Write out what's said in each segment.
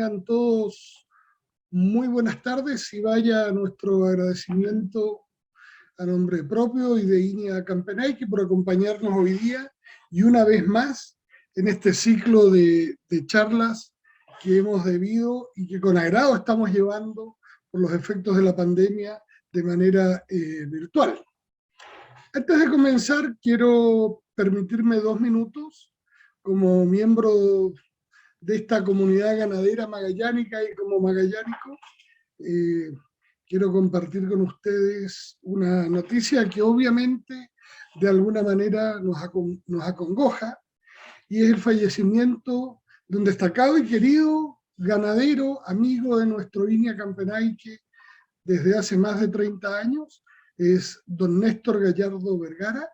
tengan todos muy buenas tardes y vaya nuestro agradecimiento a nombre propio y de INEA Campenaike por acompañarnos hoy día y una vez más en este ciclo de charlas que hemos debido y que con agrado estamos llevando por los efectos de la pandemia de manera virtual. Antes de comenzar, quiero permitirme 2 minutos como miembro de esta comunidad ganadera magallánica y como magallánico. Quiero compartir con ustedes una noticia que obviamente de alguna manera nos acongoja, y es el fallecimiento de un destacado y querido ganadero, amigo de nuestro INEA Campenaike desde hace más de 30 años, es don Néstor Gallardo Vergara,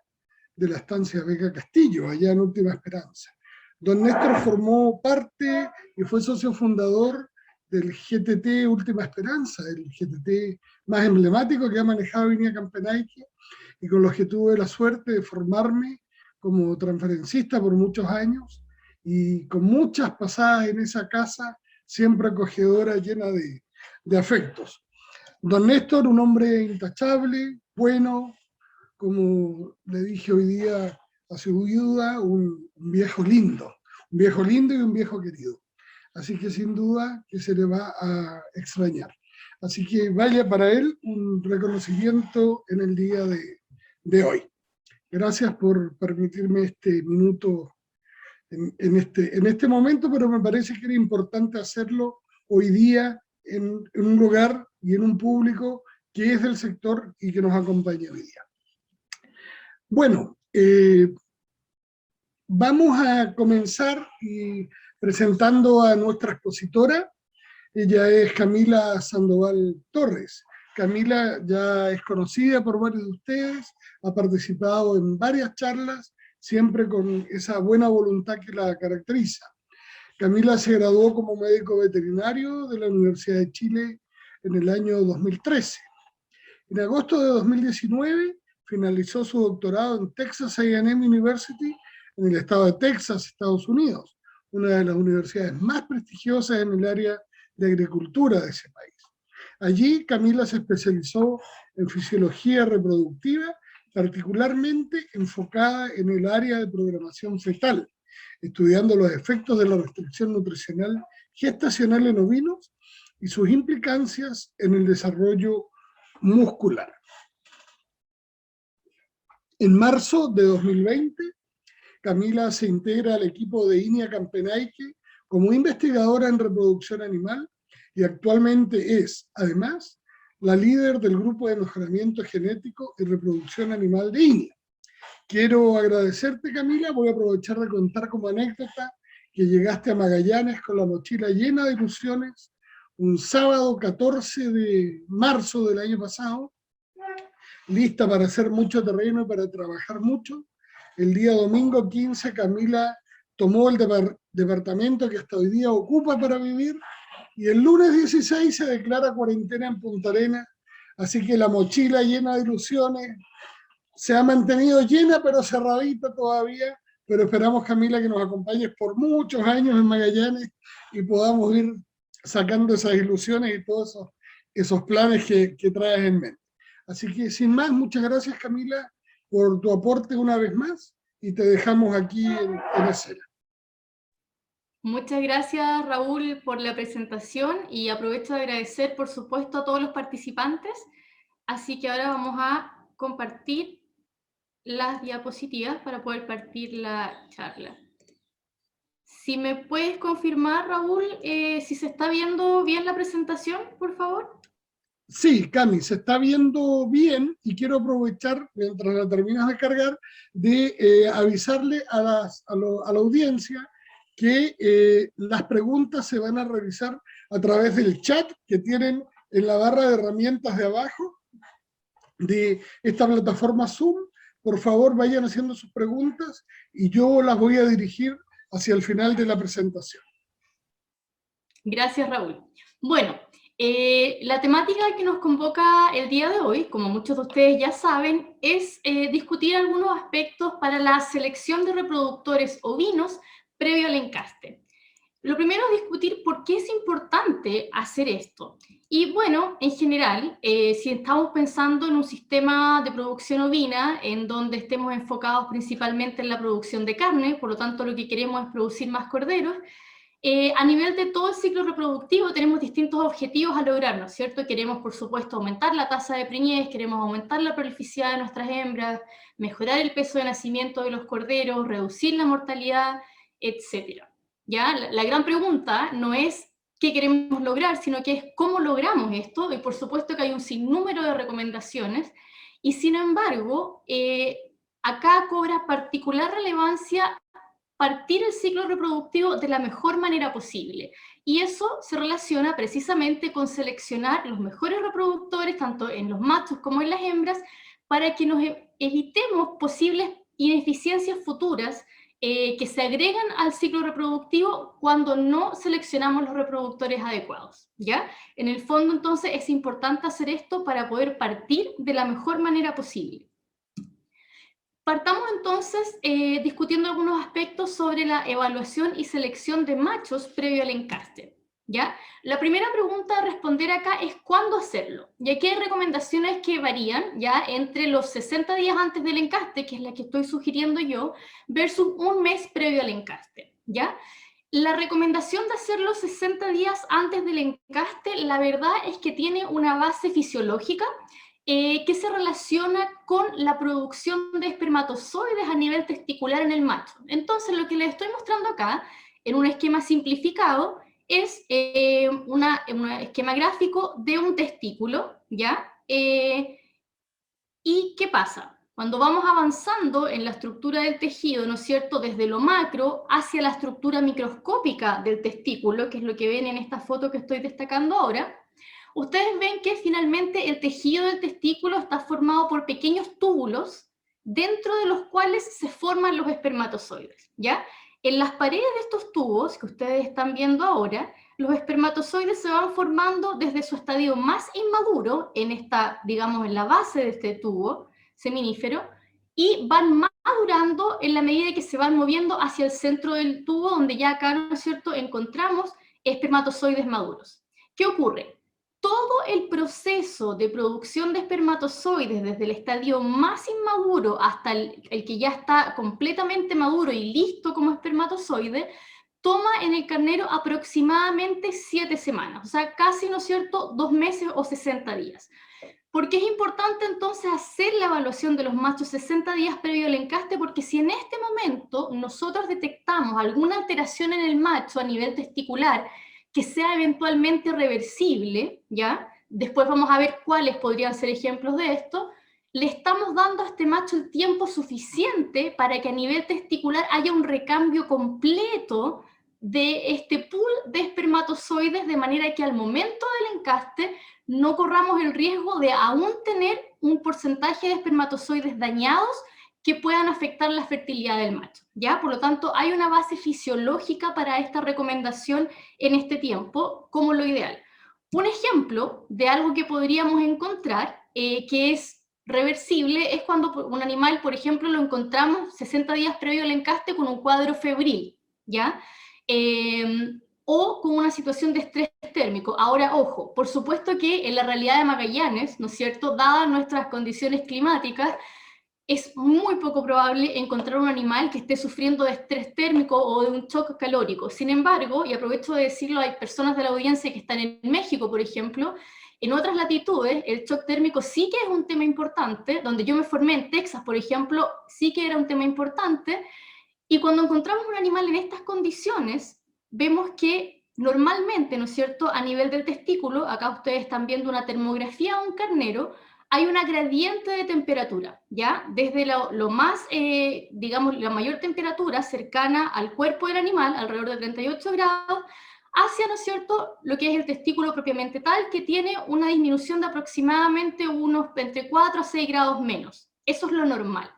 de la estancia Vega Castillo, allá en Última Esperanza. Don Néstor formó parte y fue socio fundador del GTT Última Esperanza, el GTT más emblemático que ha manejado INEA Campenaike, y con los que tuve la suerte de formarme como transferencista por muchos años, y con muchas pasadas en esa casa, siempre acogedora, llena de afectos. Don Néstor, un hombre intachable, bueno, como le dije hoy día a su viuda, un viejo lindo y un viejo querido. Así que sin duda que se le va a extrañar. Así que vaya para él un reconocimiento en el día de hoy. Gracias por permitirme este minuto en este momento, pero me parece que era importante hacerlo hoy día en un lugar y en un público que es del sector y que nos acompaña hoy día. Bueno, vamos a comenzar presentando a nuestra expositora. Ella es Camila Sandoval Torres. Camila ya es conocida por varios de ustedes, ha participado en varias charlas, siempre con esa buena voluntad que la caracteriza. Camila se graduó como médico veterinario de la Universidad de Chile en el año 2013. En agosto de 2019 finalizó su doctorado en Texas A&M University en el estado de Texas, Estados Unidos, una de las universidades más prestigiosas en el área de agricultura de ese país. Allí Camila se especializó en fisiología reproductiva, particularmente enfocada en el área de programación fetal, estudiando los efectos de la restricción nutricional gestacional en ovinos y sus implicancias en el desarrollo muscular. En marzo de 2020, Camila se integra al equipo de INEA Campenaike como investigadora en reproducción animal y actualmente es, además, la líder del grupo de mejoramiento genético y reproducción animal de INEA. Quiero agradecerte, Camila, voy a aprovechar de contar como anécdota que llegaste a Magallanes con la mochila llena de ilusiones un sábado 14 de marzo del año pasado, lista para hacer mucho terreno y para trabajar mucho. El día domingo 15, Camila tomó el departamento que hasta hoy día ocupa para vivir, y el lunes 16 se declara cuarentena en Punta Arenas, así que la mochila llena de ilusiones se ha mantenido llena, pero cerradita todavía, pero esperamos, Camila, que nos acompañes por muchos años en Magallanes y podamos ir sacando esas ilusiones y todos esos planes que traes en mente. Así que sin más, muchas gracias, Camila, por tu aporte una vez más, y te dejamos aquí en escena. Muchas gracias, Raúl, por la presentación, y aprovecho de agradecer, por supuesto, a todos los participantes. Así que ahora vamos a compartir las diapositivas para poder partir la charla. Si me puedes confirmar, Raúl, si se está viendo bien la presentación, por favor. Sí, Cami, se está viendo bien, y quiero aprovechar, mientras la terminas de cargar, de avisarle a la audiencia que las preguntas se van a realizar a través del chat que tienen en la barra de herramientas de abajo de esta plataforma Zoom. Por favor, vayan haciendo sus preguntas y yo las voy a dirigir hacia el final de la presentación. Gracias, Raúl. Bueno, la temática que nos convoca el día de hoy, como muchos de ustedes ya saben, es discutir algunos aspectos para la selección de reproductores ovinos previo al encaste. Lo primero es discutir por qué es importante hacer esto. Y bueno, en general, si estamos pensando en un sistema de producción ovina en donde estemos enfocados principalmente en la producción de carne, por lo tanto lo que queremos es producir más corderos, a nivel de todo el ciclo reproductivo tenemos distintos objetivos a lograr, ¿no es cierto? Queremos, por supuesto, aumentar la tasa de preñez, queremos aumentar la prolificidad de nuestras hembras, mejorar el peso de nacimiento de los corderos, reducir la mortalidad, etcétera. ¿Ya? La gran pregunta no es qué queremos lograr, sino que es cómo logramos esto, y por supuesto que hay un sinnúmero de recomendaciones, y sin embargo, acá cobra particular relevancia partir el ciclo reproductivo de la mejor manera posible. Y eso se relaciona precisamente con seleccionar los mejores reproductores, tanto en los machos como en las hembras, para que nos evitemos posibles ineficiencias futuras que se agregan al ciclo reproductivo cuando no seleccionamos los reproductores adecuados, ¿ya? En el fondo, entonces, es importante hacer esto para poder partir de la mejor manera posible. Partamos entonces discutiendo algunos aspectos sobre la evaluación y selección de machos previo al encaste, ¿ya? La primera pregunta a responder acá es ¿cuándo hacerlo? Y aquí hay recomendaciones que varían, ¿ya? Entre los 60 días antes del encaste, que es la que estoy sugiriendo yo, versus un mes previo al encaste, ¿ya? La recomendación de hacerlo 60 días antes del encaste, la verdad es que tiene una base fisiológica que se relaciona con la producción de espermatozoides a nivel testicular en el macho. Entonces, lo que les estoy mostrando acá, en un esquema simplificado, es un esquema gráfico de un testículo, ¿ya? ¿Y qué pasa? Cuando vamos avanzando en la estructura del tejido, ¿no es cierto?, desde lo macro hacia la estructura microscópica del testículo, que es lo que ven en esta foto que estoy destacando ahora, ustedes ven que finalmente el tejido del testículo está formado por pequeños túbulos dentro de los cuales se forman los espermatozoides, ¿ya? En las paredes de estos tubos que ustedes están viendo ahora, los espermatozoides se van formando desde su estadio más inmaduro, en esta, digamos, en la base de este tubo seminífero, y van madurando en la medida que se van moviendo hacia el centro del tubo, donde ya acá, ¿no es cierto?, encontramos espermatozoides maduros. ¿Qué ocurre? Todo el proceso de producción de espermatozoides, desde el estadio más inmaduro hasta el que ya está completamente maduro y listo como espermatozoide, toma en el carnero aproximadamente 7 semanas, o sea, casi, ¿no es cierto?, 2 meses o 60 días. ¿Por qué es importante entonces hacer la evaluación de los machos 60 días previo al encaste? Porque si en este momento nosotros detectamos alguna alteración en el macho a nivel testicular que sea eventualmente reversible, ¿ya? Después vamos a ver cuáles podrían ser ejemplos de esto. Le estamos dando a este macho el tiempo suficiente para que a nivel testicular haya un recambio completo de este pool de espermatozoides, de manera que al momento del encaste no corramos el riesgo de aún tener un porcentaje de espermatozoides dañados que puedan afectar la fertilidad del macho, ¿ya? Por lo tanto, hay una base fisiológica para esta recomendación en este tiempo como lo ideal. Un ejemplo de algo que podríamos encontrar que es reversible es cuando un animal, por ejemplo, lo encontramos 60 días previo al encaste con un cuadro febril, ¿ya? O con una situación de estrés térmico. Ahora, ojo, por supuesto que en la realidad de Magallanes, ¿no es cierto?, dadas nuestras condiciones climáticas, es muy poco probable encontrar un animal que esté sufriendo de estrés térmico o de un shock calórico. Sin embargo, y aprovecho de decirlo, hay personas de la audiencia que están en México, por ejemplo, en otras latitudes el shock térmico sí que es un tema importante, donde yo me formé en Texas, por ejemplo, sí que era un tema importante, y cuando encontramos un animal en estas condiciones, vemos que normalmente, ¿no es cierto?, a nivel del testículo, acá ustedes están viendo una termografía de un carnero, hay una gradiente de temperatura, ¿ya? Desde lo más, digamos, la mayor temperatura cercana al cuerpo del animal, alrededor de 38 grados, hacia, ¿no es cierto?, lo que es el testículo propiamente tal, que tiene una disminución de aproximadamente unos entre 4 a 6 grados menos. Eso es lo normal.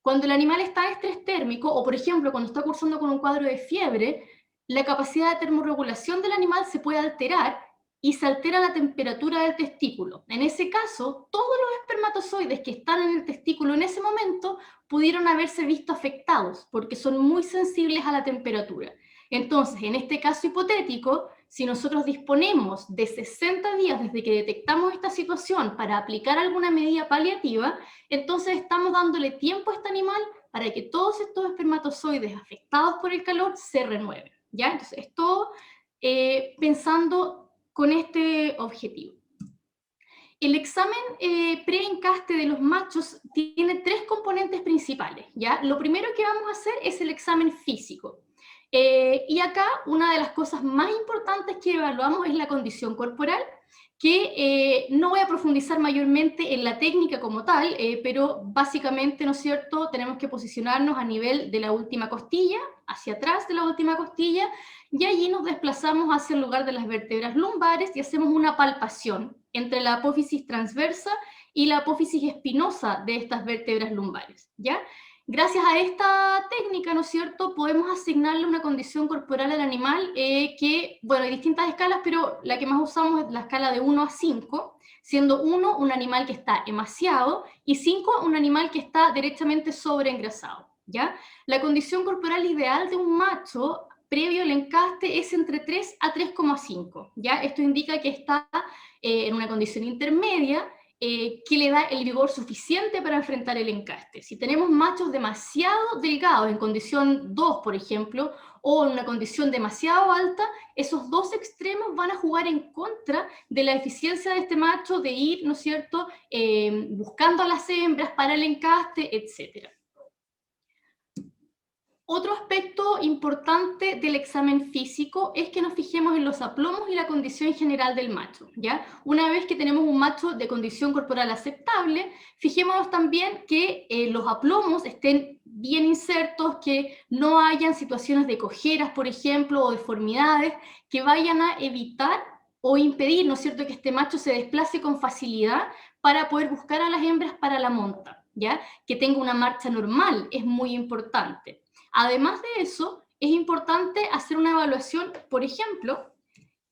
Cuando el animal está en estrés térmico, o por ejemplo, cuando está cursando con un cuadro de fiebre, la capacidad de termorregulación del animal se puede alterar y se altera la temperatura del testículo. En ese caso, todos los espermatozoides que están en el testículo en ese momento pudieron haberse visto afectados porque son muy sensibles a la temperatura. Entonces, en este caso hipotético, si nosotros disponemos de 60 días desde que detectamos esta situación para aplicar alguna medida paliativa, entonces estamos dándole tiempo a este animal para que todos estos espermatozoides afectados por el calor se renueven, ¿ya? Entonces, es todo pensando con este objetivo. El examen pre-encaste de los machos tiene 3 componentes principales, ¿ya? Lo primero que vamos a hacer es el examen físico. Y acá una de las cosas más importantes que evaluamos es la condición corporal, que no voy a profundizar mayormente en la técnica como tal, pero básicamente, ¿no es cierto?, tenemos que posicionarnos a nivel de la última costilla, hacia atrás de la última costilla, y allí nos desplazamos hacia el lugar de las vértebras lumbares y hacemos una palpación entre la apófisis transversa y la apófisis espinosa de estas vértebras lumbares, ¿ya? Gracias a esta técnica, ¿no es cierto?, podemos asignarle una condición corporal al animal que, bueno, hay distintas escalas, pero la que más usamos es la escala de 1 a 5, siendo 1 un animal que está emaciado y 5 un animal que está derechamente sobreengrasado, ¿ya? La condición corporal ideal de un macho previo al encaste es entre 3 a 3,5, ¿ya? Esto indica que está en una condición intermedia, que le da el vigor suficiente para enfrentar el encaste. Si tenemos machos demasiado delgados, en condición 2, por ejemplo, o en una condición demasiado alta, esos dos extremos van a jugar en contra de la eficiencia de este macho de ir, ¿no es cierto?, buscando a las hembras para el encaste, etc. Otro aspecto importante del examen físico es que nos fijemos en los aplomos y la condición general del macho, ¿ya? Una vez que tenemos un macho de condición corporal aceptable, fijémonos también que los aplomos estén bien insertos, que no hayan situaciones de cojeras, por ejemplo, o deformidades, que vayan a evitar o impedir, ¿no es cierto?, que este macho se desplace con facilidad para poder buscar a las hembras para la monta, ¿ya? Que tenga una marcha normal es muy importante. Además de eso, es importante hacer una evaluación, por ejemplo,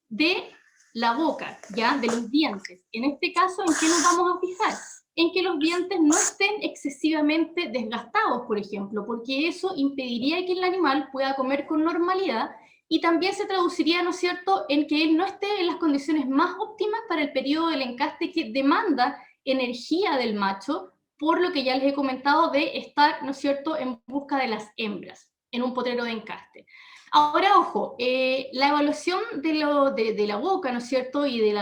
de la boca, ¿ya? De los dientes. En este caso, ¿en qué nos vamos a fijar? En que los dientes no estén excesivamente desgastados, por ejemplo, porque eso impediría que el animal pueda comer con normalidad y también se traduciría, ¿no es cierto?, en que él no esté en las condiciones más óptimas para el periodo del encaste que demanda energía del macho, por lo que ya les he comentado de estar, ¿no es cierto?, en busca de las hembras en un potrero de encaste. Ahora, ojo, la evaluación de la boca, ¿no es cierto?, y del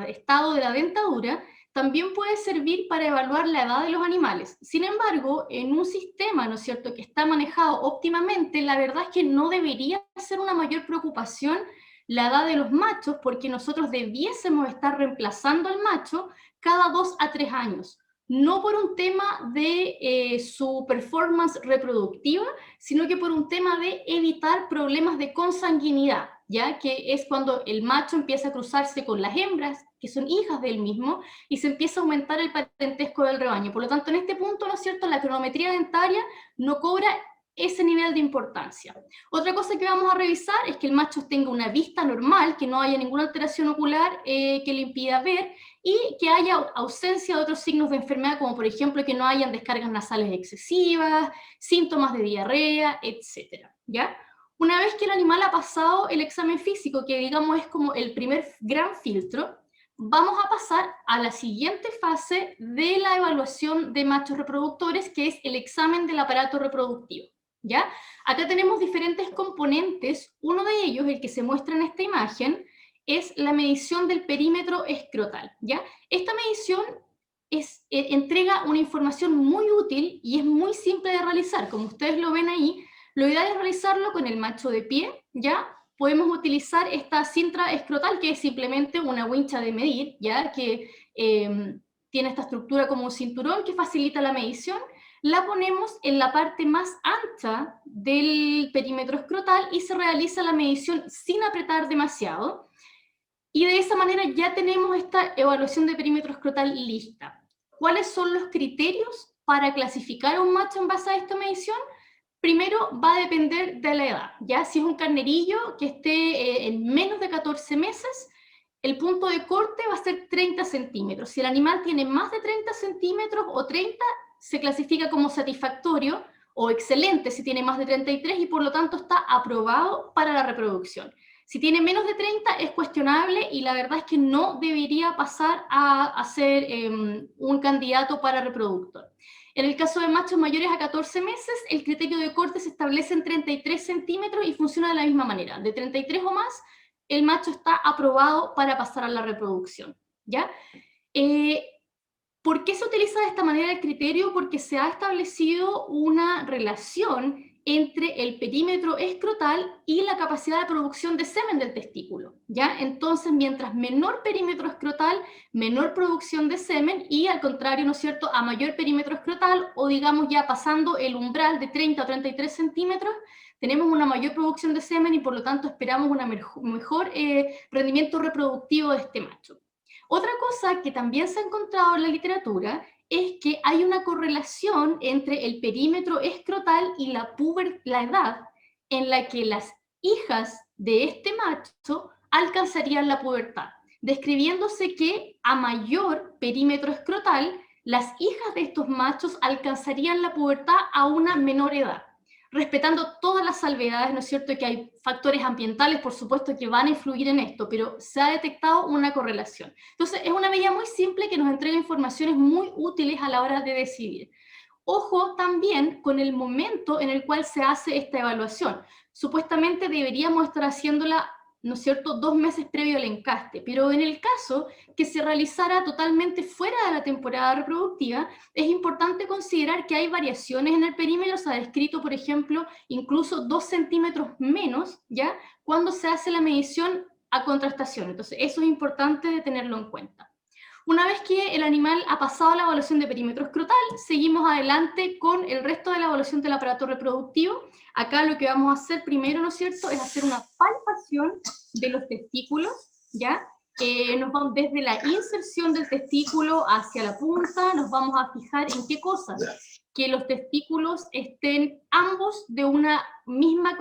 estado de la dentadura, también puede servir para evaluar la edad de los animales. Sin embargo, en un sistema, ¿no es cierto?, que está manejado óptimamente, la verdad es que no debería ser una mayor preocupación la edad de los machos, porque nosotros debiésemos estar reemplazando al macho cada 2 a 3 años. No por un tema de su performance reproductiva, sino que por un tema de evitar problemas de consanguinidad, ¿ya? Que es cuando el macho empieza a cruzarse con las hembras, que son hijas del mismo, y se empieza a aumentar el parentesco del rebaño. Por lo tanto, en este punto, ¿no es cierto?, la cronometría dentaria no cobra ese nivel de importancia. Otra cosa que vamos a revisar es que el macho tenga una vista normal, que no haya ninguna alteración ocular que le impida ver, y que haya ausencia de otros signos de enfermedad, como por ejemplo que no hayan descargas nasales excesivas, síntomas de diarrea, etc. ¿Ya? Una vez que el animal ha pasado el examen físico, que digamos es como el primer gran filtro, vamos a pasar a la siguiente fase de la evaluación de machos reproductores, que es el examen del aparato reproductivo. ¿Ya? Acá tenemos diferentes componentes. Uno de ellos, el que se muestra en esta imagen, es la medición del perímetro escrotal, ¿ya? Esta medición entrega una información muy útil y es muy simple de realizar. Como ustedes lo ven ahí, lo ideal es realizarlo con el macho de pie, ¿ya? Podemos utilizar esta cinta escrotal, que es simplemente una wincha de medir, ¿ya? Que tiene esta estructura como un cinturón que facilita la medición. La ponemos en la parte más ancha del perímetro escrotal y se realiza la medición sin apretar demasiado. Y de esa manera ya tenemos esta evaluación de perímetro escrotal lista. ¿Cuáles son los criterios para clasificar a un macho en base a esta medición? Primero, va a depender de la edad, ¿ya? Si es un carnerillo que esté en menos de 14 meses, el punto de corte va a ser 30 centímetros. Si el animal tiene más de 30 centímetros o 30, se clasifica como satisfactorio, o excelente si tiene más de 33 y por lo tanto está aprobado para la reproducción. Si tiene menos de 30 es cuestionable y la verdad es que no debería pasar a ser un candidato para reproductor. En el caso de machos mayores a 14 meses, el criterio de corte se establece en 33 centímetros y funciona de la misma manera. De 33 o más, el macho está aprobado para pasar a la reproducción, ¿ya? ¿Por qué se utiliza de esta manera el criterio? Porque se ha establecido una relación entre el perímetro escrotal y la capacidad de producción de semen del testículo, ¿ya? Entonces, mientras menor perímetro escrotal, menor producción de semen, y al contrario, ¿no es cierto?, a mayor perímetro escrotal, o digamos ya pasando el umbral de 30 o 33 centímetros, tenemos una mayor producción de semen y por lo tanto esperamos un mejor rendimiento reproductivo de este macho. Otra cosa que también se ha encontrado en la literatura es que hay una correlación entre el perímetro escrotal y la edad en la que las hijas de este macho alcanzarían la pubertad, describiéndose que a mayor perímetro escrotal, las hijas de estos machos alcanzarían la pubertad a una menor edad, respetando todas las salvedades, ¿no es cierto?, que hay factores ambientales, por supuesto, que van a influir en esto, pero se ha detectado una correlación. Entonces, es una medida muy simple que nos entrega informaciones muy útiles a la hora de decidir. Ojo también con el momento en el cual se hace esta evaluación. Supuestamente deberíamos estar haciéndola, ¿no es cierto?, 2 meses previo al encaste, pero en el caso que se realizara totalmente fuera de la temporada reproductiva, es importante considerar que hay variaciones en el perímetro. Se ha descrito, por ejemplo, incluso 2 centímetros menos, ¿ya?, cuando se hace la medición a contrastación. Entonces, eso es importante tenerlo en cuenta. Una vez que el animal ha pasado la evaluación de perímetro escrotal, seguimos adelante con el resto de la evaluación del aparato reproductivo. Acá lo que vamos a hacer primero, ¿no es cierto?, es hacer una palpación de los testículos, ¿ya? Nos vamos desde la inserción del testículo hacia la punta, nos vamos a fijar en qué cosas: que los testículos estén ambos de una misma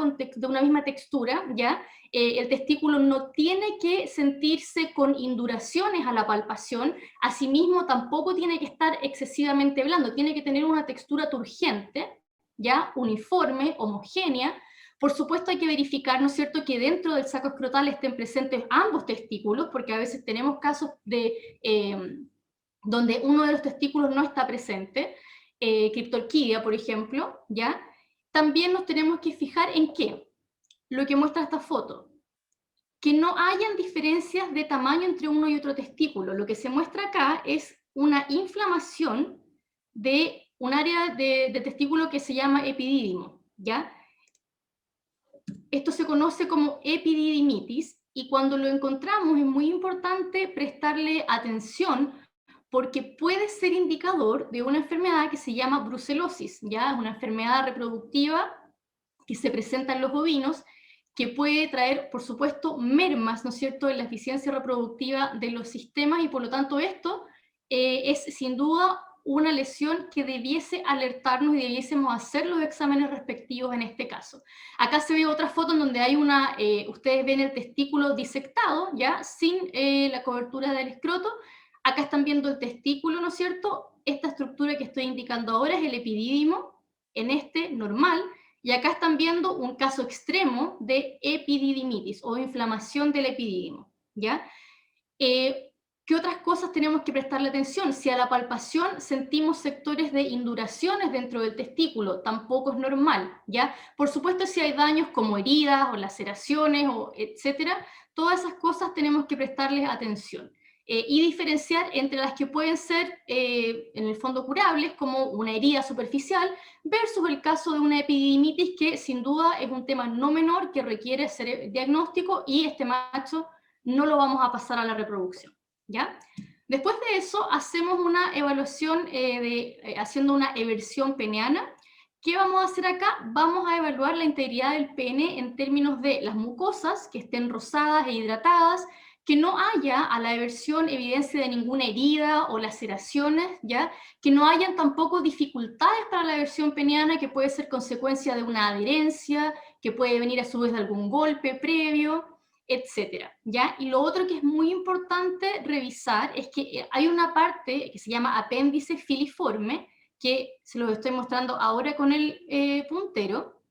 textura, ¿ya? El testículo no tiene que sentirse con induraciones a la palpación, asimismo tampoco tiene que estar excesivamente blando, tiene que tener una textura turgente, ¿ya?, uniforme, homogénea. Por supuesto hay que verificar, ¿no es cierto?, que dentro del saco escrotal estén presentes ambos testículos, porque a veces tenemos casos donde uno de los testículos no está presente, criptorquidia, por ejemplo, ¿ya? También nos tenemos que fijar en qué, lo que muestra esta foto, que no hayan diferencias de tamaño entre uno y otro testículo. Lo que se muestra acá es una inflamación de un área de testículo que se llama epidídimo, ¿ya? Esto se conoce como epididimitis, y cuando lo encontramos es muy importante prestarle atención porque puede ser indicador de una enfermedad que se llama brucelosis, ¿ya? Es una enfermedad reproductiva que se presenta en los bovinos, que puede traer, por supuesto, mermas, ¿no es cierto?, en la eficiencia reproductiva de los sistemas, y por lo tanto esto es sin duda una lesión que debiese alertarnos y debiésemos hacer los exámenes respectivos en este caso. Acá se ve otra foto en donde hay ustedes ven el testículo disectado, ya, sin la cobertura del escroto. Acá están viendo el testículo, ¿no es cierto? Esta estructura que estoy indicando ahora es el epidídimo, en este normal, y acá están viendo un caso extremo de epididimitis o inflamación del epidídimo, ¿ya? ¿Qué otras cosas tenemos que prestarle atención? Si a la palpación sentimos sectores de induraciones dentro del testículo, tampoco es normal, ¿ya? Por supuesto, si hay daños como heridas o laceraciones, etcétera, todas esas cosas tenemos que prestarles atención. Y diferenciar entre las que pueden ser, en el fondo, curables, como una herida superficial, versus el caso de una epididimitis, que sin duda es un tema no menor que requiere hacer diagnóstico, y este macho no lo vamos a pasar a la reproducción, ¿ya? Después de eso, hacemos una evaluación haciendo una eversión peniana. ¿Qué vamos a hacer acá? Vamos a evaluar la integridad del pene en términos de las mucosas, que estén rosadas e hidratadas, que no haya a la eversión evidencia de ninguna herida o laceraciones, ¿ya? Que no hayan tampoco dificultades para la eversión peniana, que puede ser consecuencia de una adherencia, que puede venir a su vez de algún golpe previo, etcétera, ¿ya? Y lo otro que es muy importante revisar es que hay una parte que se llama apéndice filiforme, que se los estoy mostrando ahora con el puntero,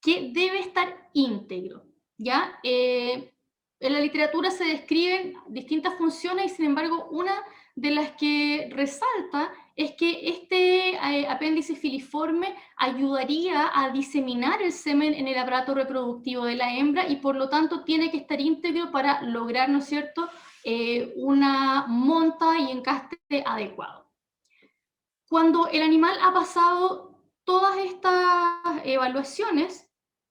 que debe estar íntegro, ¿ya? En la literatura se describen distintas funciones y, sin embargo, una de las que resalta es que este apéndice filiforme ayudaría a diseminar el semen en el aparato reproductivo de la hembra y, por lo tanto, tiene que estar íntegro para lograr, ¿no es cierto?, una monta y encaste adecuado. Cuando el animal ha pasado todas estas evaluaciones,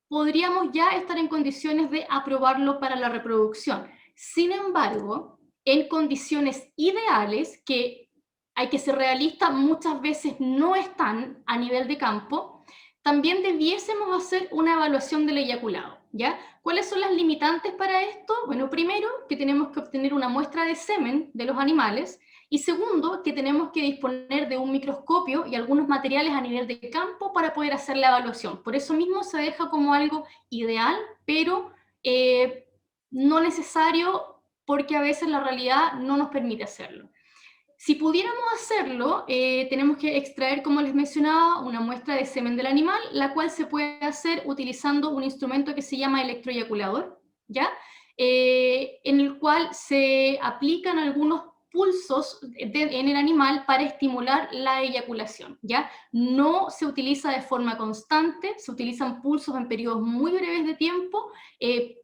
podríamos ya estar en condiciones de aprobarlo para la reproducción. Sin embargo, en condiciones ideales, que hay que ser realista, muchas veces no están a nivel de campo, también debiésemos hacer una evaluación del eyaculado, ¿ya? ¿Cuáles son las limitantes para esto? Bueno, primero, que tenemos que obtener una muestra de semen de los animales, y segundo, que tenemos que disponer de un microscopio y algunos materiales a nivel de campo para poder hacer la evaluación. Por eso mismo se deja como algo ideal, pero no necesario, porque a veces la realidad no nos permite hacerlo. Si pudiéramos hacerlo, tenemos que extraer, como les mencionaba, una muestra de semen del animal, la cual se puede hacer utilizando un instrumento que se llama electroeyaculador, ¿ya? En el cual se aplican algunos pulsos en el animal para estimular la eyaculación, ¿ya? No se utiliza de forma constante, se utilizan pulsos en periodos muy breves de tiempo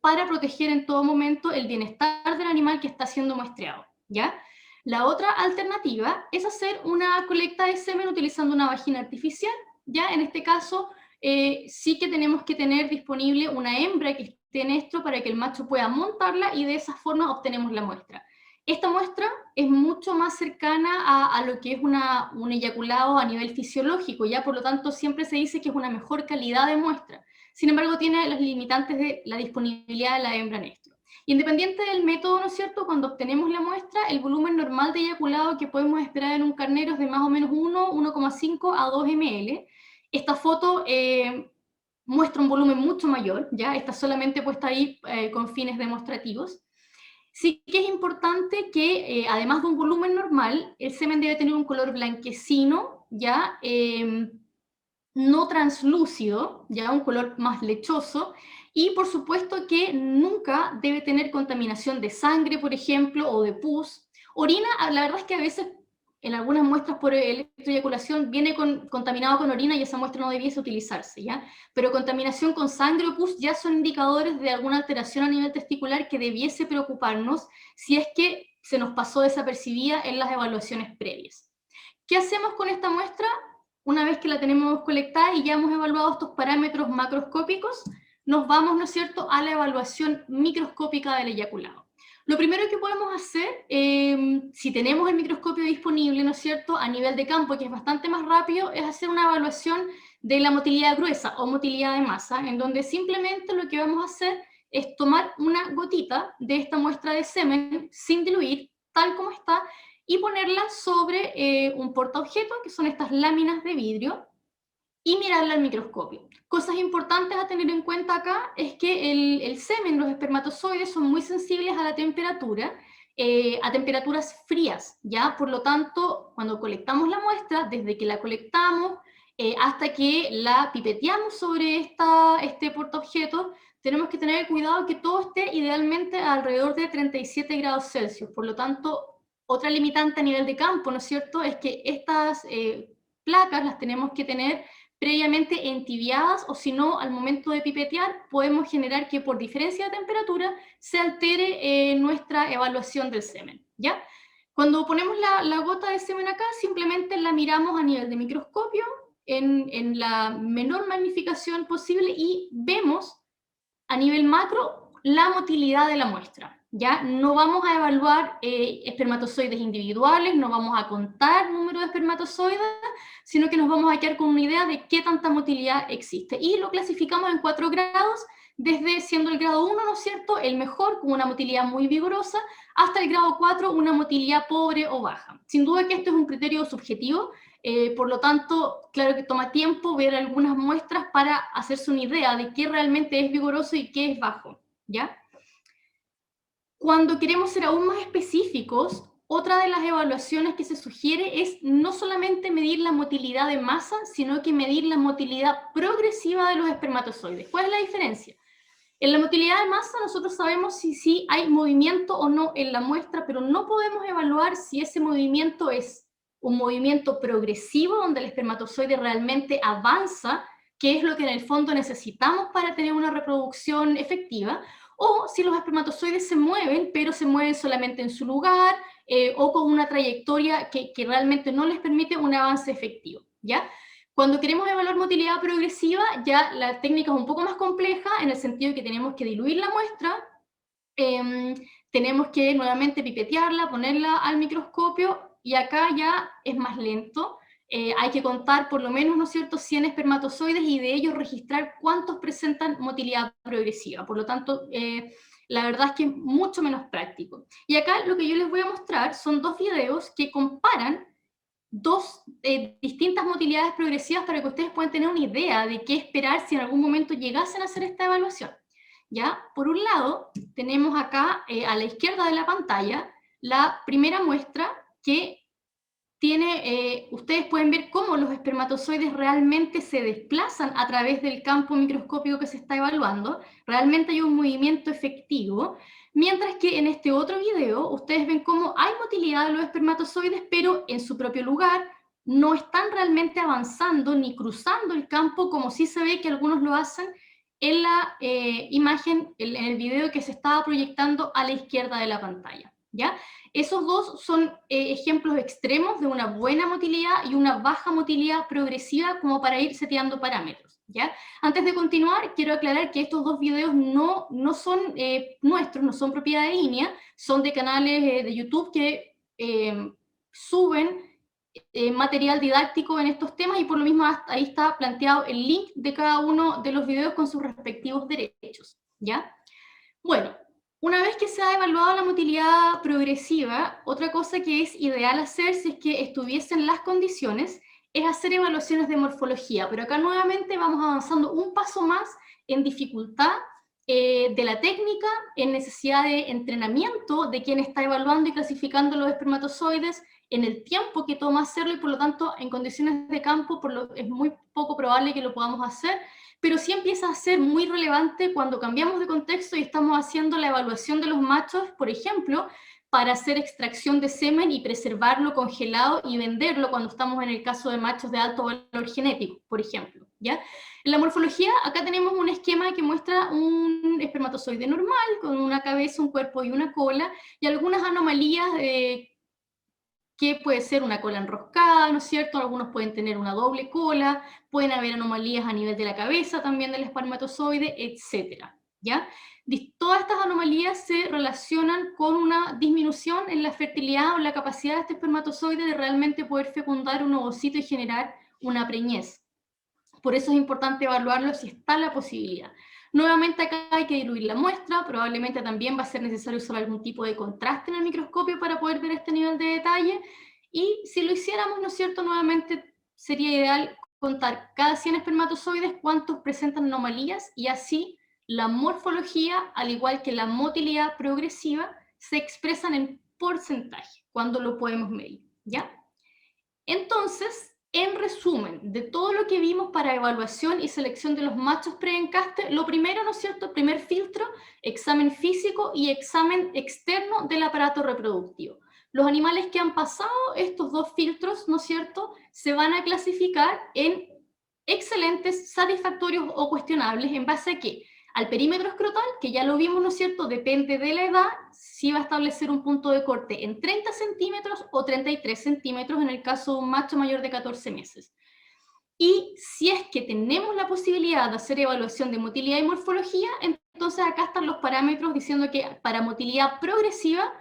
para proteger en todo momento el bienestar del animal que está siendo muestreado, ¿ya? La otra alternativa es hacer una colecta de semen utilizando una vagina artificial, ¿ya? En este caso, sí que tenemos que tener disponible una hembra que esté en estro para que el macho pueda montarla y de esa forma obtenemos la muestra. Esta muestra es mucho más cercana a lo que es un eyaculado a nivel fisiológico, ¿ya? Por lo tanto, siempre se dice que es una mejor calidad de muestra. Sin embargo, tiene las limitantes de la disponibilidad de la hembra en estro. Independiente del método, ¿no es cierto?, cuando obtenemos la muestra, el volumen normal de eyaculado que podemos esperar en un carnero es de más o menos 1,5 a 2 ml. Esta foto muestra un volumen mucho mayor, ¿ya? Está solamente puesta ahí con fines demostrativos. Sí que es importante que, además de un volumen normal, el semen debe tener un color blanquecino, ¿ya? No translúcido, ya un color más lechoso, y por supuesto que nunca debe tener contaminación de sangre, por ejemplo, o de pus. Orina, la verdad es que a veces en algunas muestras por electroeyaculación viene contaminado con orina y esa muestra no debiese utilizarse, ¿ya? Pero contaminación con sangre o pus ya son indicadores de alguna alteración a nivel testicular que debiese preocuparnos si es que se nos pasó desapercibida en las evaluaciones previas. ¿Qué hacemos con esta muestra? Una vez que la tenemos colectada y ya hemos evaluado estos parámetros macroscópicos, nos vamos, ¿no es cierto?, a la evaluación microscópica del eyaculado. Lo primero que podemos hacer, si tenemos el microscopio disponible, ¿no es cierto?, a nivel de campo, que es bastante más rápido, es hacer una evaluación de la motilidad gruesa o motilidad de masa, en donde simplemente lo que vamos a hacer es tomar una gotita de esta muestra de semen sin diluir, tal como está, y ponerla sobre un portaobjeto, que son estas láminas de vidrio, y mirarla al microscopio. Cosas importantes a tener en cuenta acá es que el semen, los espermatozoides, son muy sensibles a la temperatura, a temperaturas frías, ¿ya? Por lo tanto, cuando colectamos la muestra, desde que la colectamos hasta que la pipeteamos sobre este portaobjeto, tenemos que tener cuidado que todo esté idealmente alrededor de 37 grados Celsius. Por lo tanto, otra limitante a nivel de campo, ¿no es cierto?, es que estas placas las tenemos que tener previamente entibiadas, o si no, al momento de pipetear, podemos generar que por diferencia de temperatura se altere nuestra evaluación del semen, ¿ya? Cuando ponemos la gota de semen acá, simplemente la miramos a nivel de microscopio, en la menor magnificación posible, y vemos a nivel macro la motilidad de la muestra, ¿ya? No vamos a evaluar espermatozoides individuales, no vamos a contar número de espermatozoides, sino que nos vamos a quedar con una idea de qué tanta motilidad existe. Y lo clasificamos en 4 grados, desde siendo el grado 1, ¿no es cierto?, el mejor, con una motilidad muy vigorosa, hasta el grado 4, una motilidad pobre o baja. Sin duda que esto es un criterio subjetivo, por lo tanto, claro que toma tiempo ver algunas muestras para hacerse una idea de qué realmente es vigoroso y qué es bajo, ¿ya? Cuando queremos ser aún más específicos, otra de las evaluaciones que se sugiere es no solamente medir la motilidad de masa, sino que medir la motilidad progresiva de los espermatozoides. ¿Cuál es la diferencia? En la motilidad de masa nosotros sabemos si hay movimiento o no en la muestra, pero no podemos evaluar si ese movimiento es un movimiento progresivo, donde el espermatozoide realmente avanza, que es lo que en el fondo necesitamos para tener una reproducción efectiva, o si los espermatozoides se mueven, pero se mueven solamente en su lugar, o con una trayectoria que realmente no les permite un avance efectivo, ¿ya? Cuando queremos evaluar motilidad progresiva, ya la técnica es un poco más compleja, en el sentido de que tenemos que diluir la muestra, tenemos que nuevamente pipetearla, ponerla al microscopio, y acá ya es más lento. Hay que contar por lo menos, ¿no es cierto?, 100 espermatozoides, y de ellos registrar cuántos presentan motilidad progresiva. Por lo tanto, la verdad es que es mucho menos práctico. Y acá lo que yo les voy a mostrar son dos videos que comparan dos distintas motilidades progresivas, para que ustedes puedan tener una idea de qué esperar si en algún momento llegasen a hacer esta evaluación. ¿Ya? Por un lado, tenemos acá a la izquierda de la pantalla la primera muestra, que tiene, ustedes pueden ver cómo los espermatozoides realmente se desplazan a través del campo microscópico que se está evaluando. Realmente hay un movimiento efectivo, mientras que en este otro video ustedes ven cómo hay motilidad de los espermatozoides, pero en su propio lugar, no están realmente avanzando ni cruzando el campo, como sí se ve que algunos lo hacen en la imagen, en el video que se estaba proyectando a la izquierda de la pantalla, ¿ya? Esos dos son ejemplos extremos de una buena motilidad y una baja motilidad progresiva, como para ir seteando parámetros, ¿ya? Antes de continuar, quiero aclarar que estos dos videos no son nuestros, no son propiedad de INEA, son de canales de YouTube que suben material didáctico en estos temas, y por lo mismo ahí está planteado el link de cada uno de los videos con sus respectivos derechos, ¿ya? Bueno, una vez que se ha evaluado la motilidad progresiva, otra cosa que es ideal hacer, si es que estuviesen las condiciones, es hacer evaluaciones de morfología. Pero acá nuevamente vamos avanzando un paso más en dificultad de la técnica, en necesidad de entrenamiento de quien está evaluando y clasificando los espermatozoides, en el tiempo que toma hacerlo, y por lo tanto en condiciones de campo es muy poco probable que lo podamos hacer, pero sí empieza a ser muy relevante cuando cambiamos de contexto y estamos haciendo la evaluación de los machos, por ejemplo, para hacer extracción de semen y preservarlo congelado y venderlo cuando estamos en el caso de machos de alto valor genético, por ejemplo, ¿ya? En la morfología, acá tenemos un esquema que muestra un espermatozoide normal, con una cabeza, un cuerpo y una cola, y algunas anomalías que puede ser una cola enroscada, ¿no es cierto? Algunos pueden tener una doble cola, pueden haber anomalías a nivel de la cabeza también del espermatozoide, etcétera, ¿ya? Todas estas anomalías se relacionan con una disminución en la fertilidad o la capacidad de este espermatozoide de realmente poder fecundar un ovocito y generar una preñez. Por eso es importante evaluarlo si está la posibilidad. Nuevamente acá hay que diluir la muestra, probablemente también va a ser necesario usar algún tipo de contraste en el microscopio para poder ver este nivel de detalle, y si lo hiciéramos, ¿no es cierto?, nuevamente sería ideal contar cada 100 espermatozoides cuántos presentan anomalías, y así la morfología, al igual que la motilidad progresiva, se expresan en porcentaje, cuando lo podemos medir, ¿ya? Entonces, en resumen, de todo lo que vimos para evaluación y selección de los machos pre-encaste, lo primero, ¿no es cierto?, primer filtro, examen físico y examen externo del aparato reproductivo. Los animales que han pasado estos dos filtros, ¿no es cierto?, se van a clasificar en excelentes, satisfactorios o cuestionables, ¿en base a qué? Al perímetro escrotal, que ya lo vimos, ¿no es cierto?, depende de la edad, si va a establecer un punto de corte en 30 centímetros o 33 centímetros en el caso de un macho mayor de 14 meses. Y si es que tenemos la posibilidad de hacer evaluación de motilidad y morfología, entonces acá están los parámetros diciendo que para motilidad progresiva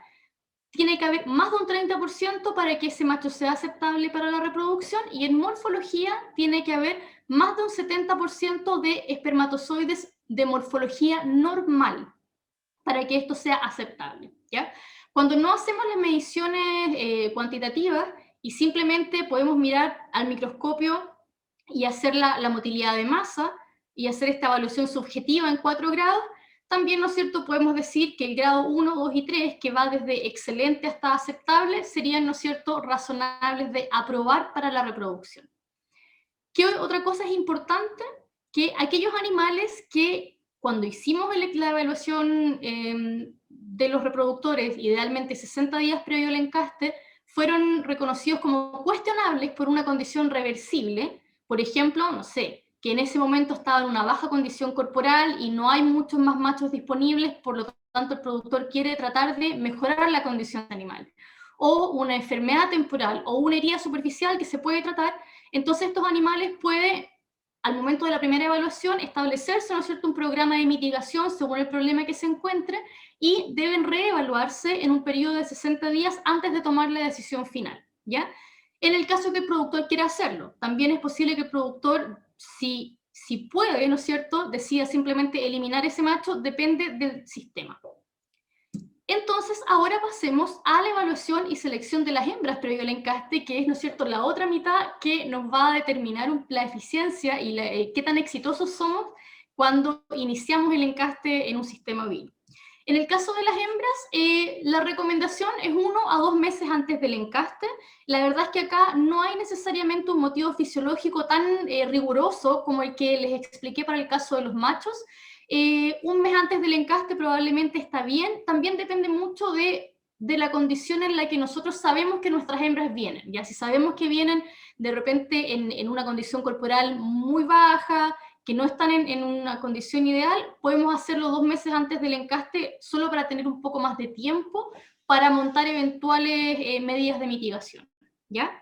tiene que haber más de un 30% para que ese macho sea aceptable para la reproducción, y en morfología tiene que haber más de un 70% de espermatozoides de morfología normal para que esto sea aceptable, ¿ya? Cuando no hacemos las mediciones cuantitativas y simplemente podemos mirar al microscopio y hacer la motilidad de masa y hacer esta evaluación subjetiva en 4 grados, también, ¿no es cierto?, podemos decir que el grado 1, 2 y 3, que va desde excelente hasta aceptable, serían, ¿no es cierto?, razonables de aprobar para la reproducción. ¿Qué otra cosa es importante? Que aquellos animales que cuando hicimos la evaluación de los reproductores, idealmente 60 días previo al encaste, fueron reconocidos como cuestionables por una condición reversible, por ejemplo, no sé, que en ese momento estaba en una baja condición corporal y no hay muchos más machos disponibles, por lo tanto el productor quiere tratar de mejorar la condición animal, o una enfermedad temporal o una herida superficial que se puede tratar. Entonces estos animales pueden, al momento de la primera evaluación, establecerse, ¿no es cierto?, un programa de mitigación según el problema que se encuentre y deben reevaluarse en un periodo de 60 días antes de tomar la decisión final, ¿ya? En el caso que el productor quiera hacerlo, también es posible que el productor, si puede, ¿no es cierto?, decida simplemente eliminar ese macho, depende del sistema. Entonces, ahora pasemos a la evaluación y selección de las hembras previo al encaste, que es, ¿no es cierto?, la otra mitad que nos va a determinar la eficiencia y qué tan exitosos somos cuando iniciamos el encaste en un sistema ovino. En el caso de las hembras, la recomendación es 1 a 2 meses antes del encaste. La verdad es que acá no hay necesariamente un motivo fisiológico tan riguroso como el que les expliqué para el caso de los machos. Un mes antes del encaste probablemente está bien. También depende mucho de la condición en la que nosotros sabemos que nuestras hembras vienen. Ya si sabemos que vienen de repente en una condición corporal muy baja, que no están en una condición ideal, podemos hacerlo 2 meses antes del encaste solo para tener un poco más de tiempo para montar eventuales medidas de mitigación, ¿ya?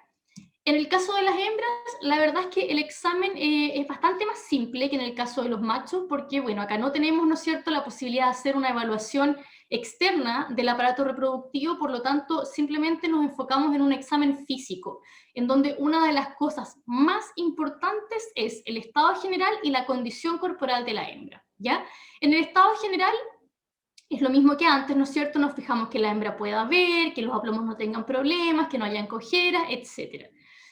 En el caso de las hembras, la verdad es que el examen es bastante más simple que en el caso de los machos, porque, bueno, acá no tenemos, ¿no es cierto?, la posibilidad de hacer una evaluación externa del aparato reproductivo, por lo tanto, simplemente nos enfocamos en un examen físico, en donde una de las cosas más importantes es el estado general y la condición corporal de la hembra, ¿ya? En el estado general es lo mismo que antes, ¿no es cierto? Nos fijamos que la hembra pueda ver, que los aplomos no tengan problemas, que no hayan cojeras, etc.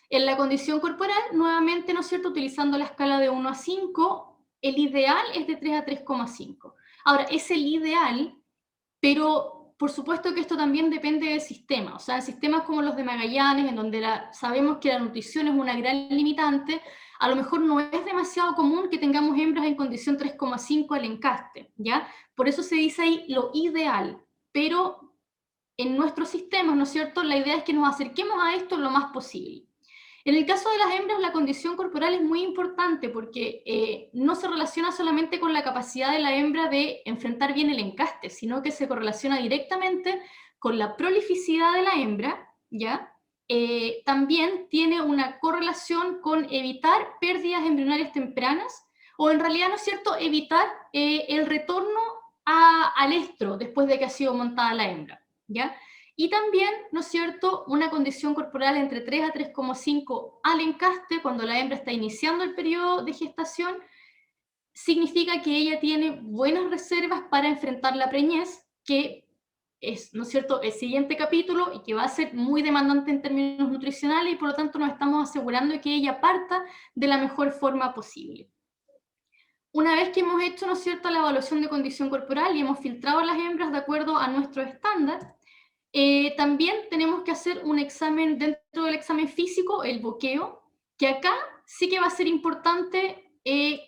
En la condición corporal, nuevamente, ¿no es cierto?, utilizando la escala de 1 a 5, el ideal es de 3 a 3,5. Ahora, es el ideal, pero por supuesto que esto también depende del sistema. O sea, en sistemas como los de Magallanes, en donde sabemos que la nutrición es una gran limitante, a lo mejor no es demasiado común que tengamos hembras en condición 3,5 al encaste, ¿ya? Por eso se dice ahí lo ideal, pero en nuestros sistemas, ¿no es cierto?, la idea es que nos acerquemos a esto lo más posible. En el caso de las hembras, la condición corporal es muy importante porque no se relaciona solamente con la capacidad de la hembra de enfrentar bien el encaste, sino que se correlaciona directamente con la prolificidad de la hembra, ¿ya? También tiene una correlación con evitar pérdidas embrionarias tempranas, o en realidad, ¿no es cierto?, evitar el retorno al estro después de que ha sido montada la hembra, ¿ya? Y también, ¿no es cierto?, una condición corporal entre 3 a 3,5 al encaste, cuando la hembra está iniciando el periodo de gestación, significa que ella tiene buenas reservas para enfrentar la preñez, que es, ¿no es cierto?, el siguiente capítulo y que va a ser muy demandante en términos nutricionales y por lo tanto nos estamos asegurando de que ella parta de la mejor forma posible. Una vez que hemos hecho, ¿no es cierto?, la evaluación de condición corporal y hemos filtrado a las hembras de acuerdo a nuestro estándar, también tenemos que hacer un examen dentro del examen físico, el boqueo, que acá sí que va a ser importante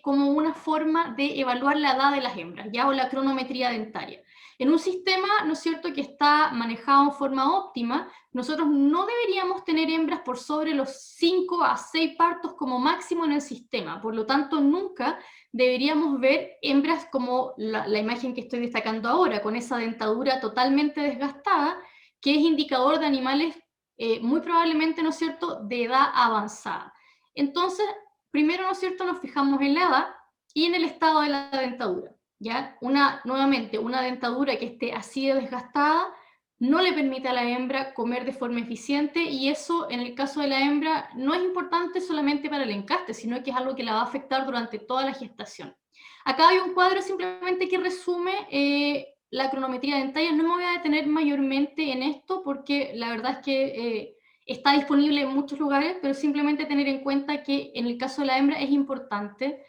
como una forma de evaluar la edad de las hembras, ¿ya? O la cronometría dentaria. En un sistema, ¿no es cierto?, que está manejado en forma óptima, nosotros no deberíamos tener hembras por sobre los 5 a 6 partos como máximo en el sistema, por lo tanto nunca deberíamos ver hembras como la imagen que estoy destacando ahora, con esa dentadura totalmente desgastada, que es indicador de animales muy probablemente, ¿no es cierto?, de edad avanzada. Entonces, primero, ¿no es cierto?, nos fijamos en la edad y en el estado de la dentadura, ¿ya? Nuevamente, una dentadura que esté así de desgastada no le permite a la hembra comer de forma eficiente y eso, en el caso de la hembra, no es importante solamente para el encaste, sino que es algo que la va a afectar durante toda la gestación. Acá hay un cuadro simplemente que resume la cronometría dentaria. No me voy a detener mayormente en esto porque la verdad es que está disponible en muchos lugares, pero simplemente tener en cuenta que en el caso de la hembra es importante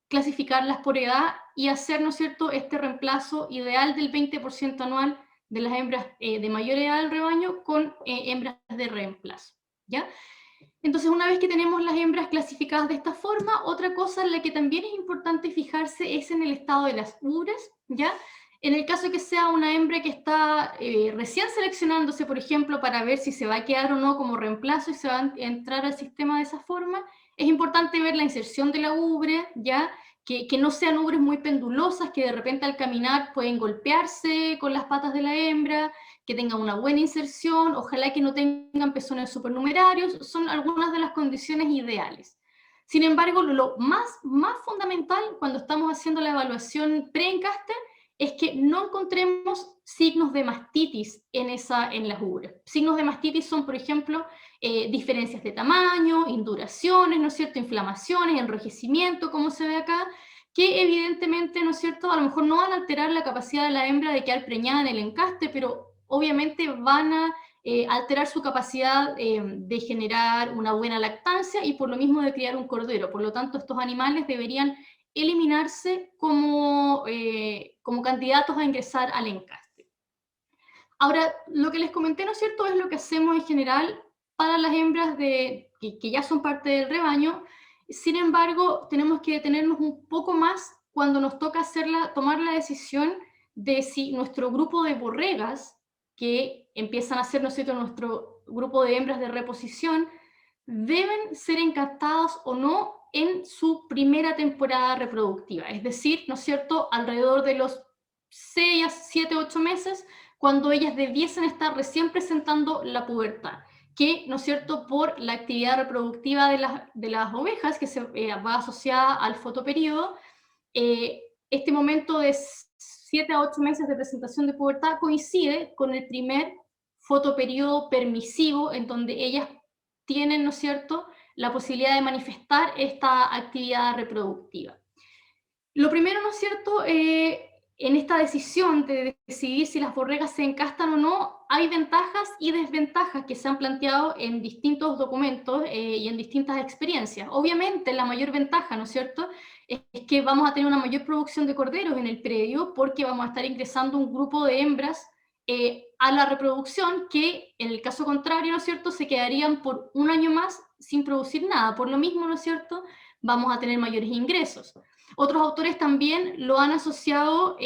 clasificarlas por edad y hacer, ¿no es cierto?, este reemplazo ideal del 20% anual de las hembras de mayor edad del rebaño con hembras de reemplazo, ¿ya? Entonces, una vez que tenemos las hembras clasificadas de esta forma, otra cosa en la que también es importante fijarse es en el estado de las ubres, ¿ya? En el caso que sea una hembra que está recién seleccionándose, por ejemplo, para ver si se va a quedar o no como reemplazo y se va a entrar al sistema de esa forma, es importante ver la inserción de la ubre, ¿ya? Que no sean ubres muy pendulosas, que de repente al caminar pueden golpearse con las patas de la hembra, que tengan una buena inserción, ojalá que no tengan pezones supernumerarios, son algunas de las condiciones ideales. Sin embargo, lo más fundamental cuando estamos haciendo la evaluación pre-encaste es que no encontremos signos de mastitis en las ubres. Signos de mastitis son, por ejemplo, diferencias de tamaño, induraciones, ¿no es cierto?, inflamaciones, enrojecimiento, como se ve acá, que evidentemente, ¿no es cierto?, a lo mejor no van a alterar la capacidad de la hembra de quedar preñada en el encaste, pero obviamente van a alterar su capacidad de generar una buena lactancia y por lo mismo de criar un cordero. Por lo tanto, estos animales deberían eliminarse como candidatos a ingresar al encaste. Ahora, lo que les comenté, ¿no es cierto?, es lo que hacemos en general para las hembras que ya son parte del rebaño. Sin embargo, tenemos que detenernos un poco más cuando nos toca tomar la decisión de si nuestro grupo de borregas, que empiezan a ser, ¿no es cierto?, nuestro grupo de hembras de reposición, deben ser encastadas o no en su primera temporada reproductiva. Es decir, ¿no es cierto?, alrededor de los 6 a 7, 8 meses, cuando ellas debiesen estar recién presentando la pubertad, que, ¿no es cierto?, por la actividad reproductiva de las ovejas, que va asociada al fotoperíodo, este momento de 7 a 8 meses de presentación de pubertad coincide con el primer fotoperíodo permisivo, en donde ellas tienen, ¿no es cierto?, la posibilidad de manifestar esta actividad reproductiva. Lo primero, ¿no es cierto?, en esta decisión de decidir si las borregas se encastan o no, hay ventajas y desventajas que se han planteado en distintos documentos y en distintas experiencias. Obviamente, la mayor ventaja, ¿no es cierto?, es que vamos a tener una mayor producción de corderos en el predio porque vamos a estar ingresando un grupo de hembras a la reproducción que, en el caso contrario, ¿no es cierto?, se quedarían por un año más sin producir nada. Por lo mismo, ¿no es cierto?, vamos a tener mayores ingresos. Otros autores también lo han asociado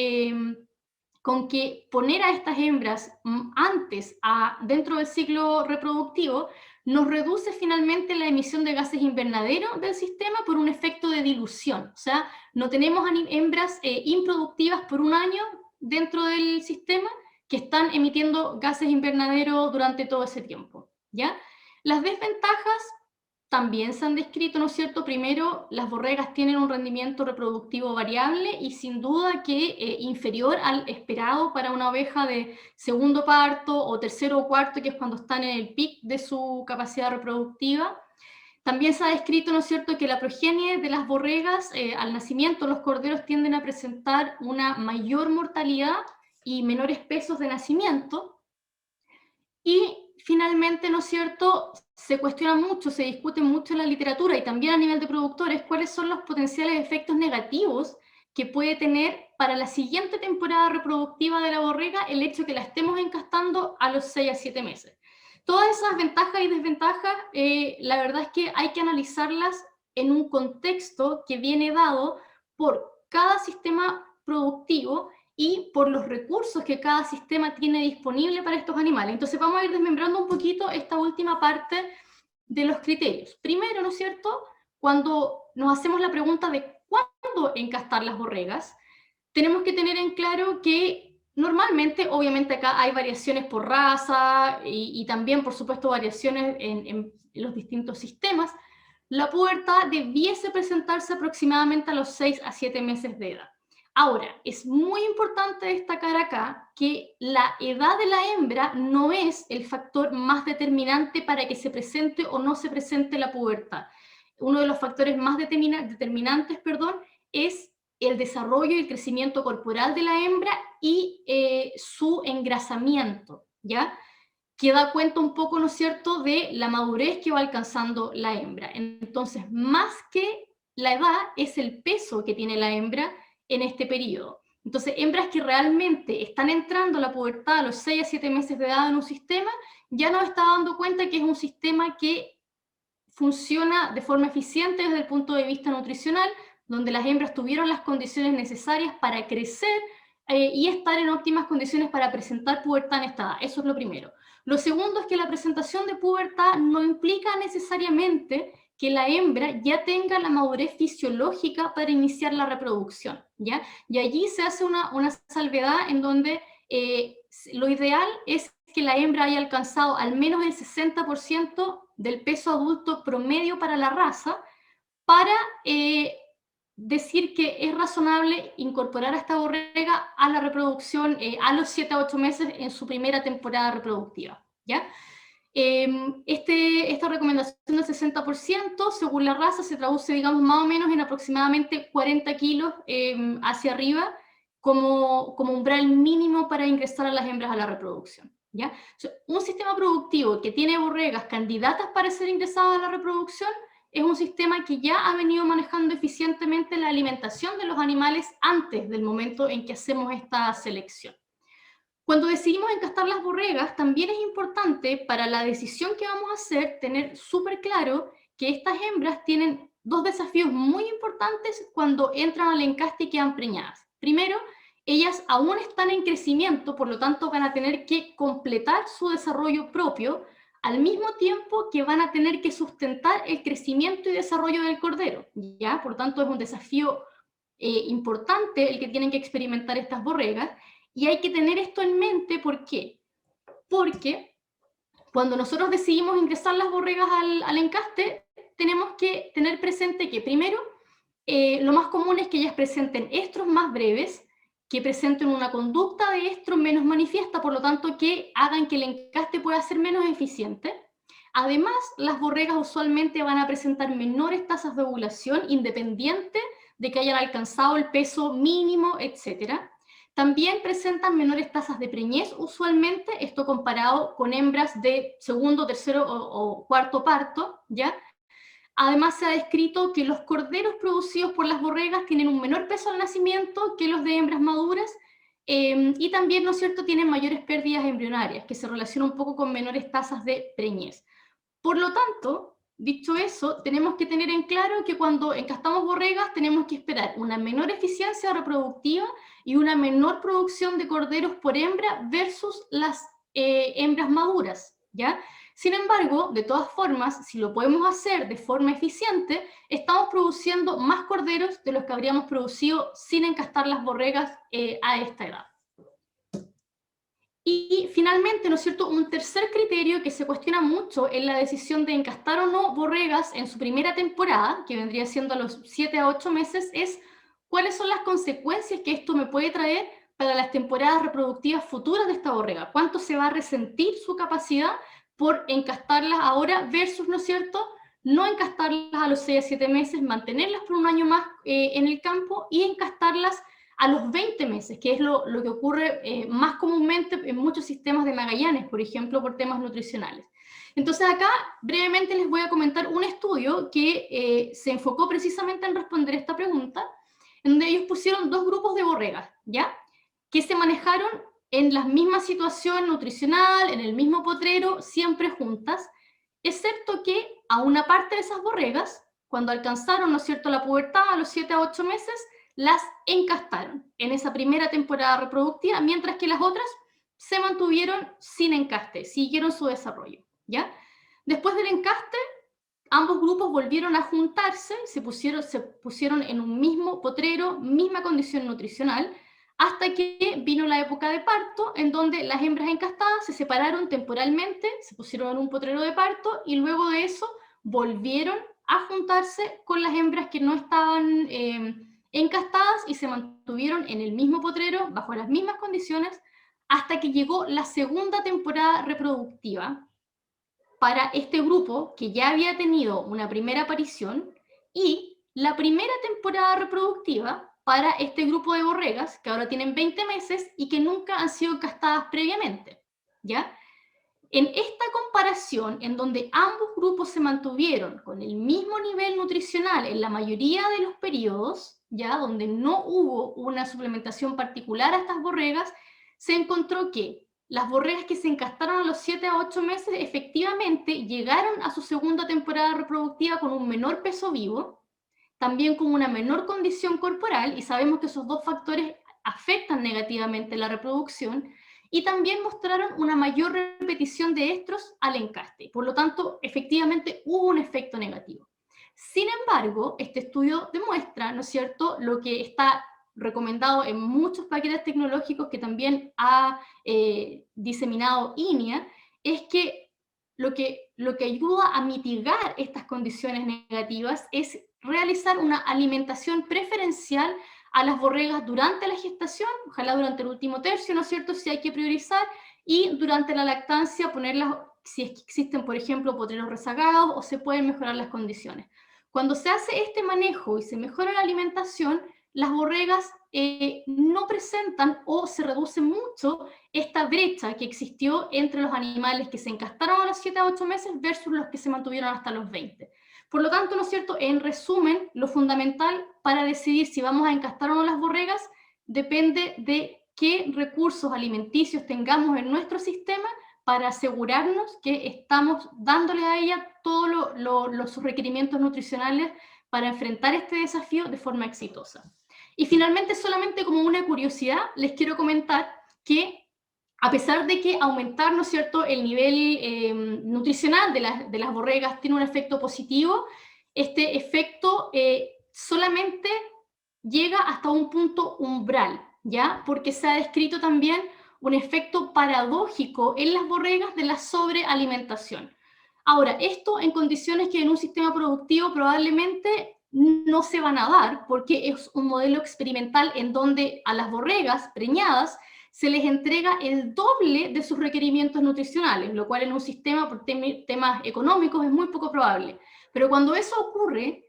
con que poner a estas hembras antes, dentro del ciclo reproductivo, nos reduce finalmente la emisión de gases invernadero del sistema por un efecto de dilución. O sea, no tenemos hembras improductivas por un año dentro del sistema que están emitiendo gases invernadero durante todo ese tiempo, ¿ya? Las desventajas también se han descrito, ¿no es cierto? Primero, las borregas tienen un rendimiento reproductivo variable y sin duda que inferior al esperado para una oveja de segundo parto o tercero o cuarto, que es cuando están en el pic de su capacidad reproductiva. También se ha descrito, ¿no es cierto?, que la progenie de las borregas al nacimiento, los corderos tienden a presentar una mayor mortalidad y menores pesos de nacimiento. Y finalmente, ¿no es cierto?, se cuestiona mucho, se discute mucho en la literatura y también a nivel de productores cuáles son los potenciales efectos negativos que puede tener para la siguiente temporada reproductiva de la borrega el hecho que la estemos encastando a los 6 a 7 meses. Todas esas ventajas y desventajas, la verdad es que hay que analizarlas en un contexto que viene dado por cada sistema productivo y por los recursos que cada sistema tiene disponible para estos animales. Entonces vamos a ir desmembrando un poquito esta última parte de los criterios. Primero, ¿no es cierto?, cuando nos hacemos la pregunta de cuándo encastar las borregas, tenemos que tener en claro que normalmente, obviamente acá hay variaciones por raza y también, por supuesto, variaciones en los distintos sistemas. La pubertad debiese presentarse aproximadamente a los 6 a 7 meses de edad. Ahora, es muy importante destacar acá que la edad de la hembra no es el factor más determinante para que se presente o no se presente la pubertad. Uno de los factores más determinantes, es el desarrollo y el crecimiento corporal de la hembra y su engrasamiento, ¿ya?, que da cuenta un poco, ¿no es cierto?, de la madurez que va alcanzando la hembra. Entonces, más que la edad, es el peso que tiene la hembra en este periodo. Entonces, hembras que realmente están entrando a la pubertad a los 6 a 7 meses de edad en un sistema, ya nos está dando cuenta que es un sistema que funciona de forma eficiente desde el punto de vista nutricional, donde las hembras tuvieron las condiciones necesarias para crecer y estar en óptimas condiciones para presentar pubertad en esta edad. Eso es lo primero. Lo segundo es que la presentación de pubertad no implica necesariamente que la hembra ya tenga la madurez fisiológica para iniciar la reproducción, ¿ya? Y allí se hace una salvedad en donde lo ideal es que la hembra haya alcanzado al menos el 60% del peso adulto promedio para la raza para decir que es razonable incorporar a esta borrega a la reproducción a los 7 a 8 meses en su primera temporada reproductiva, ¿ya? Esta recomendación del 60%, según la raza, se traduce, digamos, más o menos en aproximadamente 40 kilos hacia arriba como umbral mínimo para ingresar a las hembras a la reproducción, ¿ya? O sea, un sistema productivo que tiene borregas candidatas para ser ingresadas a la reproducción es un sistema que ya ha venido manejando eficientemente la alimentación de los animales antes del momento en que hacemos esta selección. Cuando decidimos encastar las borregas, también es importante para la decisión que vamos a hacer tener súper claro que estas hembras tienen dos desafíos muy importantes cuando entran al encaste y quedan preñadas. Primero, ellas aún están en crecimiento, por lo tanto van a tener que completar su desarrollo propio, al mismo tiempo que van a tener que sustentar el crecimiento y desarrollo del cordero, ¿ya? Por lo tanto, es un desafío importante el que tienen que experimentar estas borregas, y hay que tener esto en mente. ¿Por qué? Porque cuando nosotros decidimos ingresar las borregas al encaste, tenemos que tener presente que primero, lo más común es que ellas presenten estros más breves, que presenten una conducta de estro menos manifiesta, por lo tanto que hagan que el encaste pueda ser menos eficiente. Además, las borregas usualmente van a presentar menores tasas de ovulación, independiente de que hayan alcanzado el peso mínimo, etc. También presentan menores tasas de preñez, usualmente, esto comparado con hembras de segundo, tercero o cuarto parto, ¿ya? Además, se ha descrito que los corderos producidos por las borregas tienen un menor peso al nacimiento que los de hembras maduras, y también, ¿no es cierto?, tienen mayores pérdidas embrionarias, que se relacionan un poco con menores tasas de preñez. Por lo tanto, dicho eso, tenemos que tener en claro que cuando encastamos borregas tenemos que esperar una menor eficiencia reproductiva y una menor producción de corderos por hembra versus las hembras maduras, ¿ya? Sin embargo, de todas formas, si lo podemos hacer de forma eficiente, estamos produciendo más corderos de los que habríamos producido sin encastar las borregas a esta edad. Y finalmente, ¿no es cierto?, un tercer criterio que se cuestiona mucho en la decisión de encastar o no borregas en su primera temporada, que vendría siendo a los 7 a 8 meses, es cuáles son las consecuencias que esto me puede traer para las temporadas reproductivas futuras de esta borrega. ¿Cuánto se va a resentir su capacidad por encastarlas ahora versus, ¿no es cierto?, no encastarlas a los 6 a 7 meses, mantenerlas por un año más en el campo y encastarlas a los 20 meses, que es lo que ocurre más comúnmente en muchos sistemas de Magallanes, por ejemplo, por temas nutricionales. Entonces acá brevemente les voy a comentar un estudio que se enfocó precisamente en responder esta pregunta, en donde ellos pusieron dos grupos de borregas, ¿ya?, que se manejaron en la misma situación nutricional, en el mismo potrero, siempre juntas, excepto que a una parte de esas borregas, cuando alcanzaron, ¿no es cierto?, la pubertad a los 7 a 8 meses, las encastaron en esa primera temporada reproductiva, mientras que las otras se mantuvieron sin encaste, siguieron su desarrollo, ¿ya? Después del encaste, ambos grupos volvieron a juntarse, se pusieron en un mismo potrero, misma condición nutricional, hasta que vino la época de parto, en donde las hembras encastadas se separaron temporalmente, se pusieron en un potrero de parto, y luego de eso volvieron a juntarse con las hembras que no estaban encastadas y se mantuvieron en el mismo potrero, bajo las mismas condiciones, hasta que llegó la segunda temporada reproductiva para este grupo que ya había tenido una primera aparición, y la primera temporada reproductiva para este grupo de borregas que ahora tienen 20 meses y que nunca han sido encastadas previamente, ¿ya? En esta comparación, en donde ambos grupos se mantuvieron con el mismo nivel nutricional en la mayoría de los periodos, ya donde no hubo una suplementación particular a estas borregas, se encontró que las borregas que se encastraron a los 7 a 8 meses efectivamente llegaron a su segunda temporada reproductiva con un menor peso vivo, también con una menor condición corporal, y sabemos que esos dos factores afectan negativamente la reproducción, y también mostraron una mayor repetición de estros al encaste. Por lo tanto, efectivamente hubo un efecto negativo. Sin embargo, este estudio demuestra, ¿no es cierto?, lo que está recomendado en muchos paquetes tecnológicos que también ha diseminado INEA, es que lo que ayuda a mitigar estas condiciones negativas es realizar una alimentación preferencial a las borregas durante la gestación, ojalá durante el último tercio, ¿no es cierto?, si hay que priorizar, y durante la lactancia ponerlas, si es que existen, por ejemplo, potreros rezagados, o se pueden mejorar las condiciones. Cuando se hace este manejo y se mejora la alimentación, las borregas no presentan o se reduce mucho esta brecha que existió entre los animales que se encastraron a los 7 a 8 meses versus los que se mantuvieron hasta los 20. Por lo tanto, ¿no es cierto?, en resumen, lo fundamental para decidir si vamos a encastrar o no las borregas depende de qué recursos alimenticios tengamos en nuestro sistema para asegurarnos que estamos dándole a ella todos los requerimientos nutricionales para enfrentar este desafío de forma exitosa. Y finalmente, solamente como una curiosidad, les quiero comentar que a pesar de que aumentar, ¿no es cierto?, el nivel nutricional de las borregas tiene un efecto positivo, este efecto solamente llega hasta un punto umbral, ¿ya? Porque se ha descrito también un efecto paradójico en las borregas de la sobrealimentación. Ahora, esto en condiciones que en un sistema productivo probablemente no se van a dar, porque es un modelo experimental en donde a las borregas preñadas se les entrega el doble de sus requerimientos nutricionales, lo cual en un sistema por temas económicos es muy poco probable. Pero cuando eso ocurre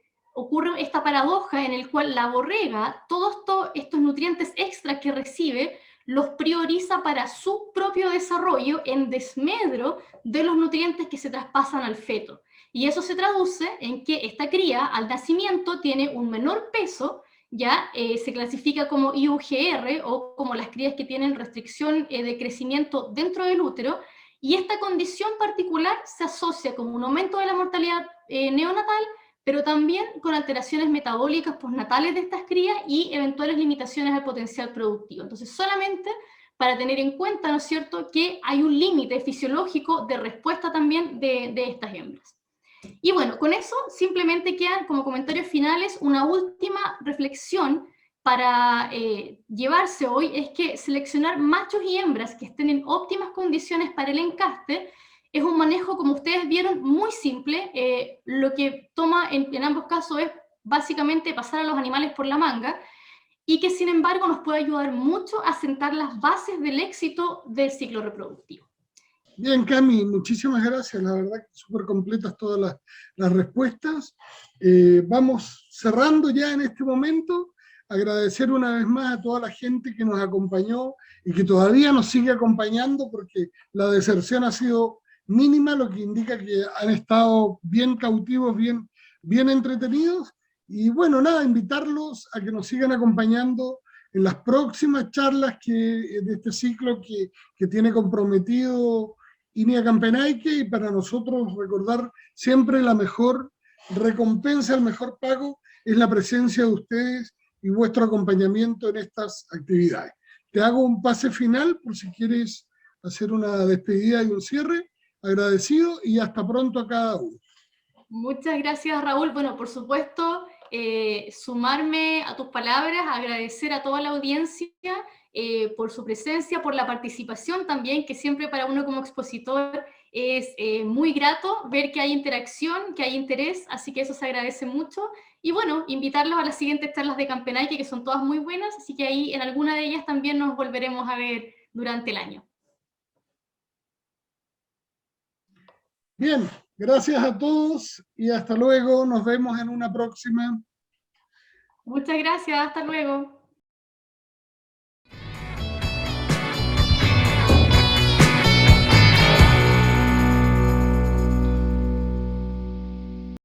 esta paradoja en el cual la borrega, todos estos nutrientes extras que recibe, los prioriza para su propio desarrollo en desmedro de los nutrientes que se traspasan al feto. Y eso se traduce en que esta cría al nacimiento tiene un menor peso, ya se clasifica como IUGR o como las crías que tienen restricción de crecimiento dentro del útero, y esta condición particular se asocia con un aumento de la mortalidad neonatal, pero también con alteraciones metabólicas postnatales de estas crías y eventuales limitaciones al potencial productivo. Entonces, solamente para tener en cuenta, ¿no es cierto?, que hay un límite fisiológico de respuesta también de estas hembras. Y bueno, con eso simplemente quedan como comentarios finales una última reflexión para llevarse hoy, es que seleccionar machos y hembras que estén en óptimas condiciones para el encaste es un manejo, como ustedes vieron, muy simple. Lo que toma en ambos casos es básicamente pasar a los animales por la manga, y que sin embargo nos puede ayudar mucho a sentar las bases del éxito del ciclo reproductivo. Bien, Cami, muchísimas gracias. La verdad que súper completas todas las respuestas. Vamos cerrando ya en este momento. Agradecer una vez más a toda la gente que nos acompañó y que todavía nos sigue acompañando, porque la deserción ha sido mínima, lo que indica que han estado bien cautivos, bien entretenidos. Y bueno, nada, invitarlos a que nos sigan acompañando en las próximas charlas de este ciclo que tiene comprometido INEA Campenaike, y para nosotros recordar siempre la mejor recompensa, el mejor pago es la presencia de ustedes y vuestro acompañamiento en estas actividades. Te hago un pase final por si quieres hacer una despedida y un cierre. Agradecido y hasta pronto a cada uno. Muchas gracias, Raúl. Bueno, por supuesto, sumarme a tus palabras, agradecer a toda la audiencia por su presencia, por la participación también, que siempre para uno como expositor es muy grato ver que hay interacción, que hay interés, así que eso se agradece mucho. Y bueno, invitarlos a las siguientes charlas de Campenaike, que son todas muy buenas, así que ahí en alguna de ellas también nos volveremos a ver durante el año. Bien, gracias a todos y hasta luego. Nos vemos en una próxima. Muchas gracias, hasta luego.